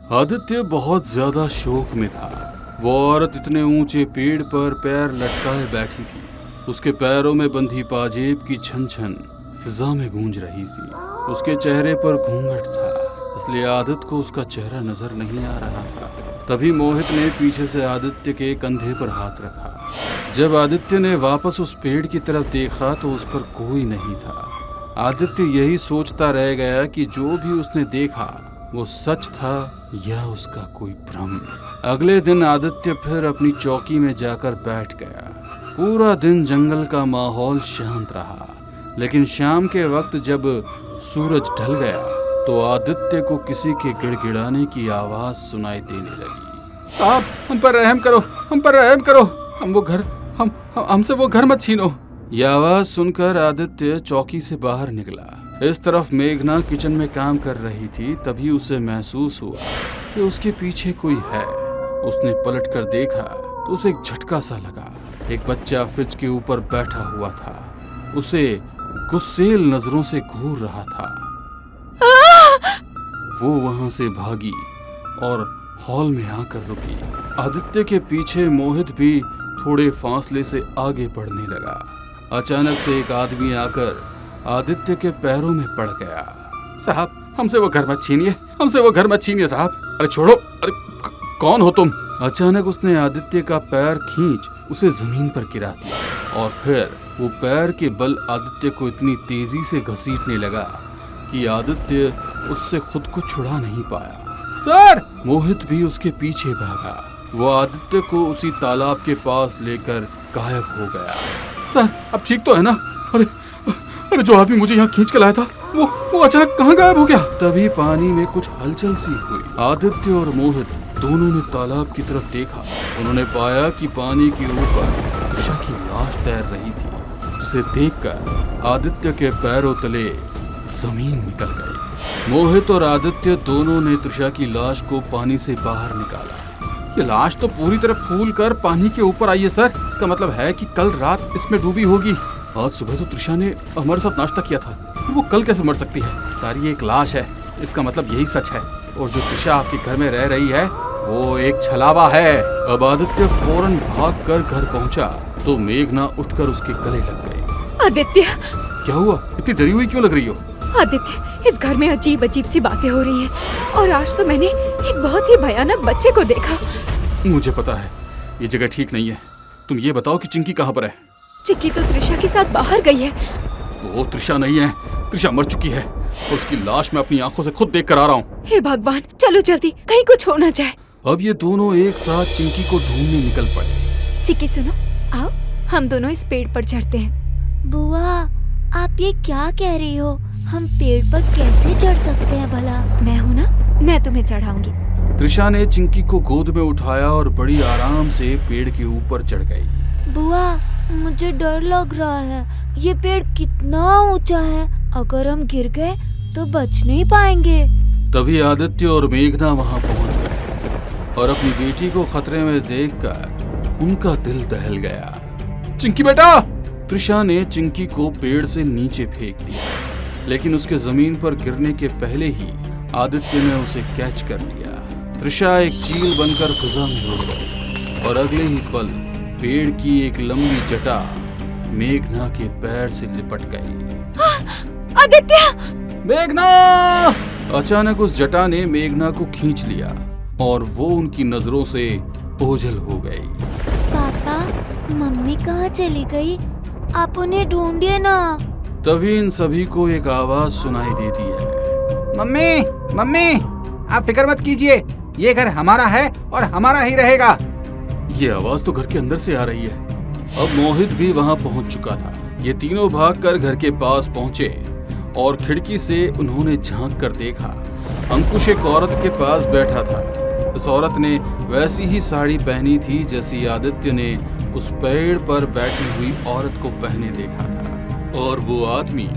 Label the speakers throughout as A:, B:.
A: आदित्य बहुत ज्यादा शोक में था। वो औरत इतने ऊंचे पेड़ पर पैर लटकाए बैठी थी। उसके पैरों में बंधी पाजेब की छन छन फिजा में गूंज रही थी। उसके चेहरे पर घूंघट था, इसलिए आदित्य को उसका चेहरा नजर नहीं आ रहा था। तभी मोहित ने पीछे से आदित्य के कंधे पर हाथ रखा। जब आदित्य ने वापस उस पेड़ की तरफ देखा तो उस पर कोई नहीं था। आदित्य यही सोचता रह गया कि जो भी उसने देखा वो सच था या उसका कोई भ्रम। अगले दिन आदित्य फिर अपनी चौकी में जाकर बैठ गया। पूरा दिन जंगल का माहौल शांत रहा, लेकिन शाम के वक्त जब सूरज ढल गया तो आदित्य को किसी के गिड़गिड़ाने की आवाज सुनाई देने लगी।
B: साहब, हम पर रहम करो, हम पर रहम करो, हमसे वो घर मत छीनो।
A: यह आवाज सुनकर आदित्य चौकी से बाहर निकला। इस तरफ मेघना किचन में काम कर रही थी। तभी उसे महसूस हुआ कि उसके पीछे कोई है। उसने पलट कर देखा तो उसे एक झटका सा लगा। एक बच्चा फ्रिज के ऊपर बैठा हुआ था। उसे गुस्सेल नजरों से घूर रहा था। वो वहां से भागी और हॉल में आकर रुकी। आदित्य के पीछे मोहित भी थोड़े फासले से आगे बढ़ने लगा। अचानक से एक आदमी आकर आदित्य के पैरों में पड़ गया।
B: साहब, हमसे वो घर मत छीनिए, हमसे वो घर मत छीनिए साहब। अरे छोड़ो, अरे कौन हो तुम?
A: अचानक उसने आदित्य का पैर खींच उसे जमीन पर गिरा दिया और फिर वो पैर के बल आदित्य को इतनी तेजी से घसीटने लगा कि आदित्य उससे खुद को छुड़ा नहीं पाया।
B: सर!
A: मोहित भी उसके पीछे भागा। वो आदित्य को उसी तालाब के पास लेकर गायब हो गया।
B: सर, अब ठीक तो है ना? अरे जो आदमी मुझे यहाँ खींच के लाया था वो अचानक कहाँ गायब हो गया?
A: तभी पानी में कुछ हलचल सी हुई। आदित्य और मोहित दोनों ने तालाब की तरफ देखा। उन्होंने पाया कि पानी के ऊपर त्रिशा की लाश तैर रही थी, जिसे देखकर आदित्य के पैरों तले जमीन निकल गई। मोहित और आदित्य दोनों ने त्रिशा की लाश को पानी से बाहर निकाला।
B: ये लाश तो पूरी तरह फूल कर पानी के ऊपर आई है सर। इसका मतलब है कि कल रात इसमें डूबी होगी।
A: आज सुबह तो त्रिशा ने हमारे साथ नाश्ता किया था,
B: वो कल कैसे मर सकती है? सारी एक लाश है, इसका मतलब यही सच है। और जो त्रिशा आपके घर में रह रही है वो एक छलावा है।
A: अब आदित्य फौरन भागकर घर पहुंचा तो मेघना उठकर उसके गले लग गई।
C: आदित्य!
A: क्या हुआ? इतनी डरी हुई क्यों लग रही हो?
C: आदित्य, इस घर में अजीब अजीब सी बातें हो रही हैं और आज तो मैंने एक बहुत ही भयानक बच्चे को देखा।
A: मुझे पता है ये जगह ठीक नहीं है। तुम ये बताओ कि चिंकी कहाँ पर है?
C: चिक्की तो त्रिशा के साथ बाहर गई है।
A: वो त्रिशा नहीं है, त्रिशा मर चुकी है। उसकी लाश मैं अपनी आंखों से खुद देख कर आ रहा हूँ।
C: हे भगवान, चलो जल्दी, कहीं कुछ हो ना जाए।
A: अब ये दोनों एक साथ चिंकी को ढूंढने निकल पड़े।
C: चिक्की सुनो, आओ हम दोनों इस पेड़ पर चढ़ते हैं।
D: बुआ, आप ये क्या कह रही हो? हम पेड़ पर कैसे चढ़ सकते हैं भला?
C: मैं हूँ ना, मैं तुम्हें चढ़ाऊंगी।
A: त्रिशा ने चिंकी को गोद में उठाया और बड़ी आराम से पेड़ के ऊपर चढ़ गई।
D: बुआ, मुझे डर लग रहा है। ये पेड़ कितना ऊंचा है, अगर हम गिर गए तो बच नहीं पाएंगे।
A: तभी आदित्य और मेघना वहां पहुंच गए और अपनी बेटी को खतरे में देखकर उनका दिल दहल गया।
B: चिंकी बेटा!
A: त्रिशा ने चिंकी को पेड़ से नीचे फेंक दिया, लेकिन उसके जमीन पर गिरने के पहले ही आदित्य ने उसे कैच कर लिया। त्रिशा एक चील बनकर फिजा में उड़ गई और अगले ही पल पेड़ की एक लंबी जटा मेघना के पैर से लिपट गई।
C: आदित्य!
B: मेघना!
A: अचानक उस जटा ने मेघना को खींच लिया और वो उनकी नजरों से ओझल हो गई।
D: पापा, मम्मी कहाँ चली गई? आप उन्हें ढूंढिए ना।
A: तभी इन सभी को एक आवाज सुनाई देती है।
B: मम्मी, मम्मी, आप फिक्र मत कीजिए, ये घर हमारा है और हमारा ही रहेगा।
A: ये आवाज तो घर के अंदर से आ रही है। अब मोहित भी वहां पहुंच चुका था। ये तीनों भागकर घर के पास पहुंचे और खिड़की से उन्होंने झांक कर देखा। अंकुश एक औरत के पास बैठा था। इस औरत ने वैसी ही साड़ी पहनी थी जैसी आदित्य ने उस पेड़ पर बैठी हुई औरत को पहने देखा था। और वो आदमी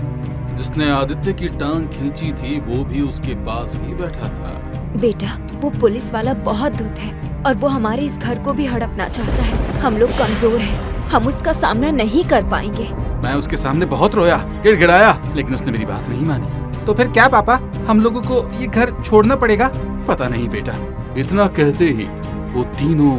A: जिसने आदित्य की टांग खींची थी वो भी उसके पास ही बैठा था।
C: बेटा, वो पुलिस वाला बहुत धूत है और वो हमारे इस घर को भी हड़पना चाहता है। हम लोग कमजोर हैं, हम उसका सामना नहीं कर पाएंगे।
B: मैं उसके सामने बहुत रोया, गिड़गिड़ाया, लेकिन उसने मेरी बात नहीं मानी। तो फिर क्या पापा, हम लोगों को ये घर छोड़ना पड़ेगा? पता नहीं बेटा। इतना कहते ही वो तीनों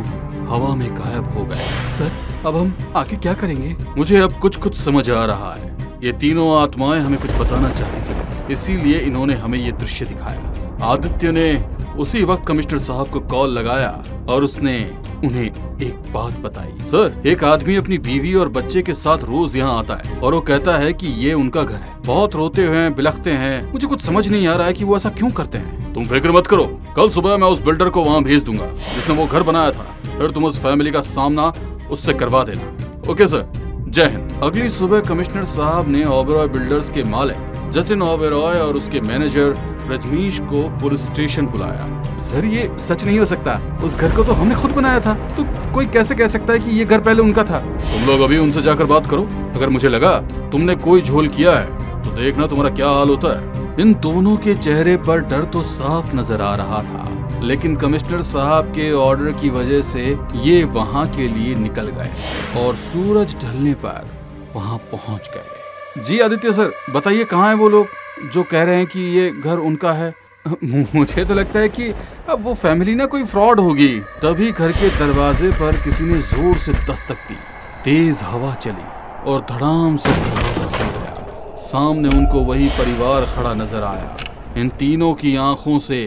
B: हवा में गायब हो गए। सर, अब हम आगे क्या करेंगे? मुझे अब कुछ समझ आ रहा है। ये तीनों आत्माएं हमें कुछ बताना चाहती थी, इसीलिए इन्होंने हमें ये दृश्य दिखाया। आदित्य ने उसी वक्त कमिश्नर साहब को कॉल लगाया और उसने उन्हें एक बात बताई। सर, एक आदमी अपनी बीवी और बच्चे के साथ रोज यहाँ आता है और वो कहता है कि ये उनका घर है। बहुत रोते हैं, बिलखते हैं। मुझे कुछ समझ नहीं आ रहा है कि वो ऐसा क्यों करते हैं। तुम फिक्र मत करो, कल सुबह मैं उस बिल्डर को वहाँ भेज दूंगा जिसने वो घर बनाया था। फिर तुम उस फैमिली का सामना उससे करवा देना। ओके सर, जय हिंद। अगली सुबह कमिश्नर साहब ने ओबेरॉय बिल्डर्स के मालिक जतिन ओबेरॉय और उसके मैनेजर रजनीश को पुलिस स्टेशन बुलाया। सर, ये सच नहीं हो सकता। उस घर को तो हमने खुद बनाया था, तो कोई कैसे कह सकता है कि ये घर पहले उनका था? तुम लोग अभी उनसे जाकर बात करो। अगर मुझे लगा तुमने कोई झोल किया है तो देखना तुम्हारा क्या हाल होता है। इन दोनों के चेहरे पर डर तो साफ नजर आ रहा था, लेकिन कमिश्नर साहब के ऑर्डर की वजह से ये वहाँ के लिए निकल गए और सूरज ढलने पर वहाँ पहुँच गए। जी आदित्य सर, बताइए कहाँ है वो लोग जो कह रहे हैं कि ये घर उनका है? मुझे तो लगता है कि अब वो फैमिली ना कोई फ्रॉड होगी। तभी घर के दरवाजे पर किसी ने जोर से दस्तक दी। तेज हवा चली और धड़ाम से दरवाजा खुल गया। सामने उनको वही परिवार खड़ा नजर आया। इन तीनों की आंखों से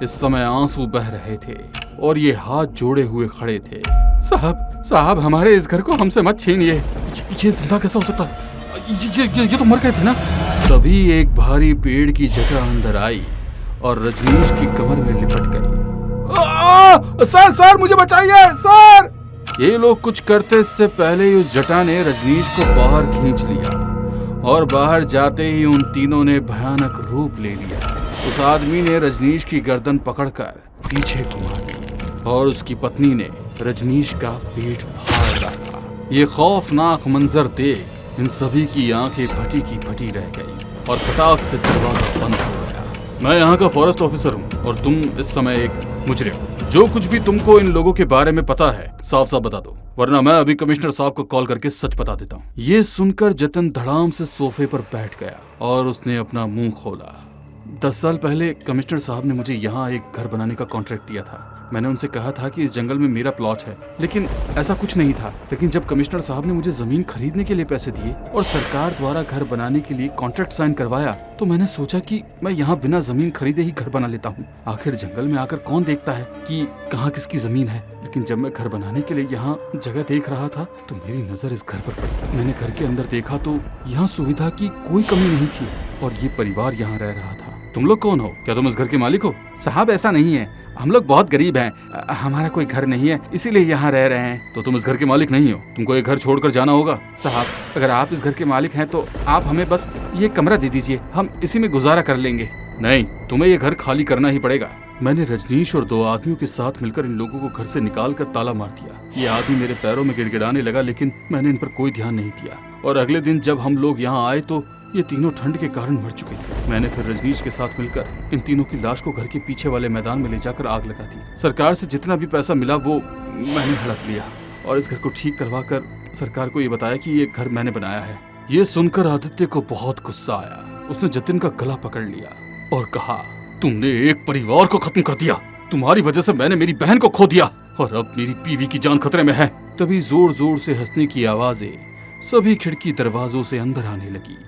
B: इस समय आंसू बह रहे थे और ये हाथ जोड़े हुए खड़े थे। साहब, हमारे इस घर को हमसे मत छीनिए। ये जिंदा कैसा हो सकता है? ये तो मर गए थे ना। तभी एक भारी पेड़ की जगह अंदर आई और रजनीश की कमर में लिपट गई। सर, मुझे बचाइए सर! ये लोग कुछ करते इससे पहले ही उस जटा ने रजनीश को बाहर खींच लिया और बाहर जाते ही उन तीनों ने भयानक रूप ले लिया। उस आदमी ने रजनीश की गर्दन पकड़कर पीछे घुमा दी और उसकी पत्नी ने रजनीश का पेट फाड़ डाला। ये खौफनाक मंजर देख इन सभी की आंखें फटी की फटी रह गई और फटाक से दरवाजा बंद हो गया। मैं यहाँ का फॉरेस्ट ऑफिसर हूँ और तुम इस समय एक मुजरिम हो। जो कुछ भी तुमको इन लोगों के बारे में पता है साफ साफ बता दो, वरना मैं अभी कमिश्नर साहब को कॉल करके सच बता देता हूँ। ये सुनकर जतिन धड़ाम से सोफे पर बैठ गया और उसने अपना मुंह खोला। 10 साल पहले कमिश्नर साहब ने मुझे यहाँ एक घर बनाने का कॉन्ट्रैक्ट दिया था। मैंने उनसे कहा था कि इस जंगल में मेरा प्लॉट है, लेकिन ऐसा कुछ नहीं था। लेकिन जब कमिश्नर साहब ने मुझे जमीन खरीदने के लिए पैसे दिए और सरकार द्वारा घर बनाने के लिए कॉन्ट्रैक्ट साइन करवाया, तो मैंने सोचा कि मैं यहाँ बिना जमीन खरीदे ही घर बना लेता हूँ। आखिर जंगल में आकर कौन देखता है कि कहाँ किसकी जमीन है। लेकिन जब मैं घर बनाने के लिए यहाँ जगह देख रहा था तो मेरी नजर इस घर पर पड़ी। मैंने घर के अंदर देखा तो यहाँ सुविधा की कोई कमी नहीं थी और ये परिवार यहाँ रह रहा था। तुम लोग कौन हो? क्या तुम इस घर के मालिक हो? साहब, ऐसा नहीं है, हम लोग बहुत गरीब हैं, हमारा कोई घर नहीं है, इसीलिए यहाँ रह रहे हैं। तो तुम इस घर के मालिक नहीं हो, तुमको ये घर छोड़कर जाना होगा। साहब, अगर आप इस घर के मालिक हैं तो आप हमें बस ये कमरा दे दीजिए, हम इसी में गुजारा कर लेंगे। नहीं, तुम्हें ये घर खाली करना ही पड़ेगा। मैंने रजनीश और 2 आदमियों के साथ मिलकर इन लोगों को घर से निकाल कर ताला मार दिया। ये आदमी मेरे पैरों में गिड़गिड़ाने लगा, लेकिन मैंने इन पर कोई ध्यान नहीं दिया। और अगले दिन जब हम लोग यहाँ आए तो ये तीनों ठंड के कारण मर चुके थे। मैंने फिर रजनीश के साथ मिलकर इन तीनों की लाश को घर के पीछे वाले मैदान में ले जाकर आग लगा दी। सरकार से जितना भी पैसा मिला वो मैंने हड़प लिया और इस घर को ठीक करवा कर सरकार को ये बताया कि ये घर मैंने बनाया है। ये सुनकर आदित्य को बहुत गुस्सा आया। उसने जतिन का गला पकड़ लिया और कहा, तुमने एक परिवार को खत्म कर दिया। तुम्हारी वजह से मैंने मेरी बहन को खो दिया और अब मेरी बीवी की जान खतरे में है। तभी जोर जोर से हंसने की आवाजें सभी खिड़की दरवाजों से अंदर आने लगी।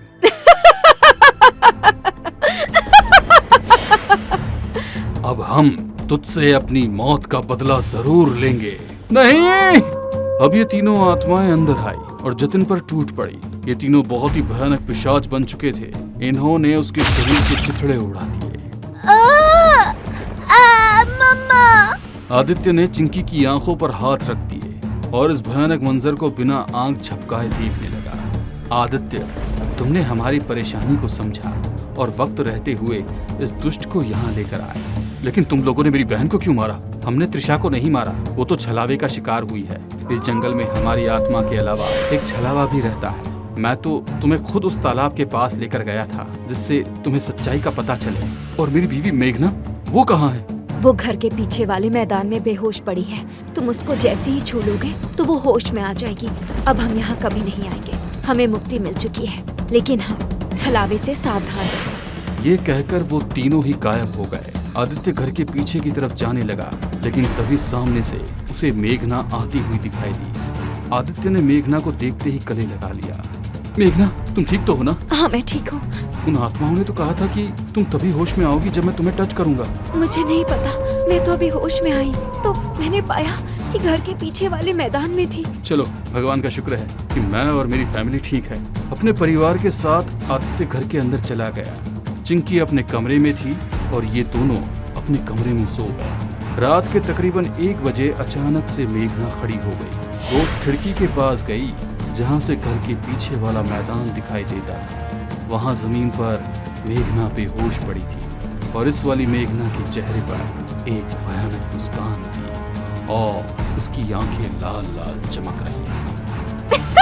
B: अब हम तुझसे अपनी मौत का बदला जरूर लेंगे। नहीं! अब ये तीनों आत्माएं अंदर आई और जतिन पर टूट पड़ी। ये तीनों बहुत ही भयानक पिशाच बन चुके थे। इन्होंने उसके शरीर के चिथड़े उड़ा दिए।
D: मम्मा!
B: आदित्य ने चिंकी की आंखों पर हाथ रख दिए और इस भयानक मंजर को बिना आंख झपकाए देखने लगा। आदित्य, तुमने हमारी परेशानी को समझा और वक्त रहते हुए इस दुष्ट को यहाँ लेकर आए, लेकिन तुम लोगों ने मेरी बहन को क्यों मारा? हमने त्रिशा को नहीं मारा, वो तो छलावे का शिकार हुई है। इस जंगल में हमारी आत्मा के अलावा एक छलावा भी रहता है। मैं तो तुम्हें खुद उस तालाब के पास लेकर गया था जिससे तुम्हें सच्चाई का पता चले। और मेरी बीवी मेघना, वो कहाँ है?
C: वो घर के पीछे वाले मैदान में बेहोश पड़ी है। तुम उसको जैसे ही छू लोगे तो वो होश में आ जाएगी। अब हम यहाँ कभी नहीं आएंगे, हमें मुक्ति मिल चुकी है, लेकिन हाँ, छलावे से सावधान रहो।
B: ये कहकर वो तीनों ही गायब हो गए आदित्य घर के पीछे की तरफ जाने लगा, लेकिन तभी सामने से उसे मेघना आती हुई दिखाई दी। आदित्य ने मेघना को देखते ही गले लगा लिया। मेघना, तुम ठीक तो हो ना?
C: हाँ मैं ठीक हूँ।
B: उन आत्माओं ने तो कहा था कि तुम तभी होश में आओगी जब मैं तुम्हें टच करूंगा।
C: मुझे नहीं पता, मैं तो अभी होश में आई तो मैंने पाया कि घर के पीछे वाले मैदान में थी।
B: चलो, भगवान का शुक्र है कि मैं और मेरी फैमिली ठीक है। अपने परिवार के साथ आदित्य घर के अंदर चला गया। चिंकी अपने कमरे में थी और ये दोनों अपने कमरे में सो गए। रात के तकरीबन 1 बजे अचानक से मेघना खड़ी हो गई। वो उस खिड़की के पास गई जहाँ से घर के पीछे वाला मैदान दिखाई देता था। वहाँ जमीन पर मेघना बेहोश पड़ी थी और इस वाली मेघना के चेहरे पर एक भयानक मुस्कान थी और उसकी आंखें लाल लाल चमक रही थी।